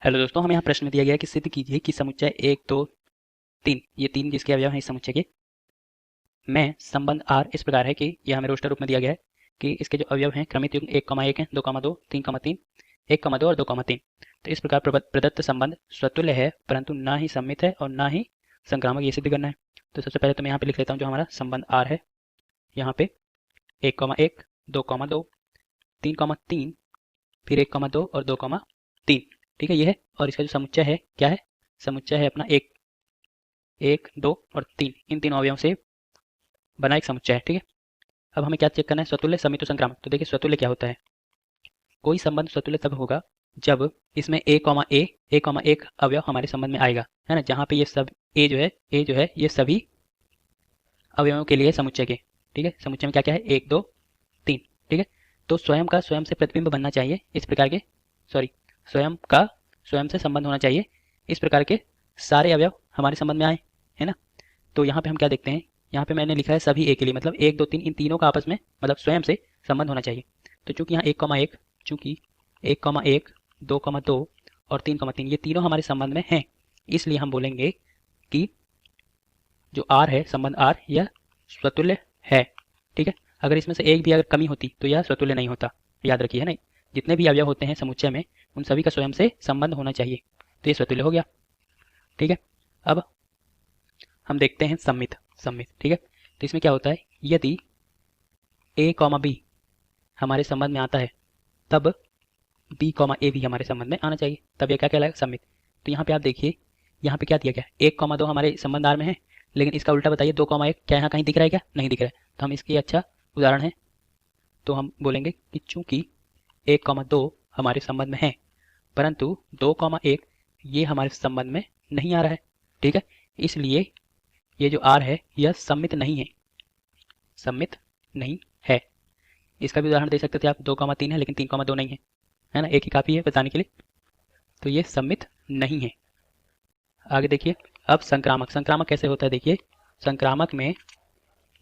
Hello दोस्तों, हमें यहाँ प्रश्न में दिया गया है कि सिद्ध कीजिए कि समुच्चय 1 2 3 ये तीन जिसके अवयव हैं इस समुच्चय के में संबंध R इस प्रकार है कि यह हमें रोस्टर रूप में दिया गया है कि इसके जो अवयव हैं क्रमित युग्म 1,1 है, 2,2, 3,3, 1,2 और 2,3। तो इस प्रकार प्रदत्त संबंध स्वतुल्य है परंतु ना ही सममित है और ना ही संक्रामक, ये सिद्ध करना है। तो सबसे पहले तो मैं यहाँ पे लिख लेता हूँ जो हमारा संबंध R है। यहाँ पे 1,1, 2,2, 3,3, फिर 1,2 और 2,3। ठीक है, ये है। और इसका जो समुच्चय है क्या है? समुच्चय है अपना 1, 2 और 3, इन तीनों अवयवों से बना एक समुच्चय है। ठीक है, अब हमें क्या चेक करना है? स्वतुल्य, समित और संक्रामक। तो देखिए स्वतुल्य क्या होता है? कोई संबंध स्वतुल्य तब होगा जब इसमें एक अवयव हमारे संबंध में आएगा, है ना। जहाँ पे ये सब ए जो है ये सभी अवयवों के लिए समुच्चय के। ठीक है, समुच्चय में क्या क्या है? 1 2 3। ठीक है, तो स्वयं का स्वयं से प्रतिबिंब बनना चाहिए इस प्रकार के, सॉरी, स्वयं का स्वयं से संबंध होना चाहिए इस प्रकार के सारे अवयव हमारे संबंध में आए, है ना। तो यहाँ पे हम क्या देखते हैं? यहाँ पे मैंने लिखा है सभी ए के लिए, मतलब 1 2 3 इन तीनों का आपस में मतलब स्वयं से संबंध होना चाहिए। तो चूंकि यहाँ 1,1, चूंकि 1,1, 2,2 और 3,3 ये तीनों हमारे संबंध में हैं, इसलिए हम बोलेंगे कि जो आर है, संबंध आर, यह स्वतुल्य है। ठीक है, अगर इसमें से एक भी अगर कमी होती तो यह स्वतुल्य नहीं होता, याद रखिए, है ना। जितने भी अवयव होते हैं समुच्चय में उन सभी का स्वयं से संबंध होना चाहिए, तो ये स्वतुल्य हो गया। ठीक है, अब हम देखते हैं सम्मित। सम्मित, ठीक है, तो इसमें क्या होता है? यदि ए कॉमा बी हमारे संबंध में आता है तब बी कॉमा ए भी हमारे संबंध में आना चाहिए, तब यह क्या कहलाएगा? सम्मित। तो यहाँ पे आप देखिए, यहाँ पे क्या दिया गया है? 1,2 हमारे संबंध आर में है, लेकिन इसका उल्टा बताइए 2,1 क्या यहाँ कहीं दिख रहा है? क्या नहीं दिख रहा है। तो हम इसकी अच्छा उदाहरण है, तो हम बोलेंगे कि चूंकि 1,2 हमारे संबंध में है परंतु 2,1 ये हमारे संबंध में नहीं आ रहा है। ठीक है, इसलिए ये जो आर है यह सम्मित नहीं है, सम्मित नहीं है। इसका भी उदाहरण दे सकते थे आप, 2,3 है लेकिन 3,2 नहीं है ना, एक ही काफी है बताने के लिए। तो ये सम्मित नहीं है। आगे देखिए, अब संक्रामक। संक्रामक कैसे होता है? देखिए, संक्रामक में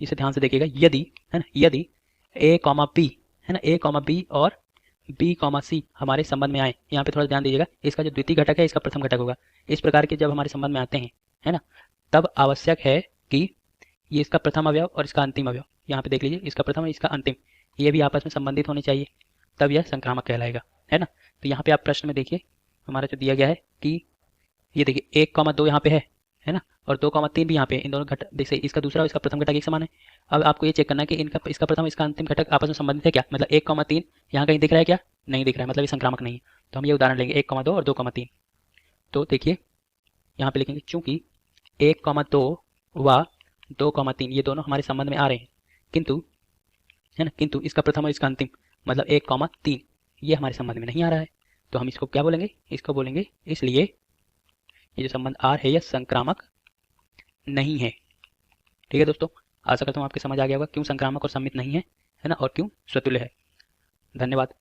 इसे ध्यान से देखिएगा, यदि, है ना, यदि ए कॉमा बी, है ना, ए कॉमा बी और बी कॉमा सी हमारे संबंध में आए, यहाँ पे थोड़ा ध्यान दीजिएगा, इसका जो द्वितीय घटक है इसका प्रथम घटक होगा। इस प्रकार के जब हमारे संबंध में आते हैं, है ना, तब आवश्यक है कि ये इसका प्रथम अवयव और इसका अंतिम अवयव, यहाँ पे देख लीजिए, इसका प्रथम और इसका अंतिम, ये भी आपस में संबंधित होने चाहिए, तब यह संक्रामक कहलाएगा, है ना। तो यहाँ पे आप प्रश्न में देखिए हमारा जो दिया गया है कि ये देखिए 1,2 यहाँ पे है ना, और 2,3 भी यहाँ पे, इन दोनों घटक जैसे इसका दूसरा और इसका प्रथम घटक एक समान है। अब आपको ये चेक करना है कि इनका इसका प्रथम इसका अंतिम घटक आपस में संबंधित है क्या, मतलब 1,3 यहाँ कहीं दिख रहा है क्या? नहीं दिख रहा है, मतलब ये संक्रामक नहीं है। तो हम ये उदाहरण लेंगे 1,2 और 2,3। तो देखिए यहाँ पे लिखेंगे चूंकि 1,2 व 2,3 ये दोनों हमारे संबंध में आ रहे हैं, किंतु, है ना, किंतु इसका प्रथम और इसका अंतिम मतलब 1,3 ये हमारे संबंध में नहीं आ रहा है। तो हम इसको क्या बोलेंगे? इसको बोलेंगे, इसलिए ये जो संबंध आर है यह संक्रामक नहीं है। ठीक है दोस्तों, आशा करता हूँ आपके समझ आ गया होगा क्यों संक्रामक और सम्मित नहीं है, है ना, और क्यों स्वतुल्य है। धन्यवाद।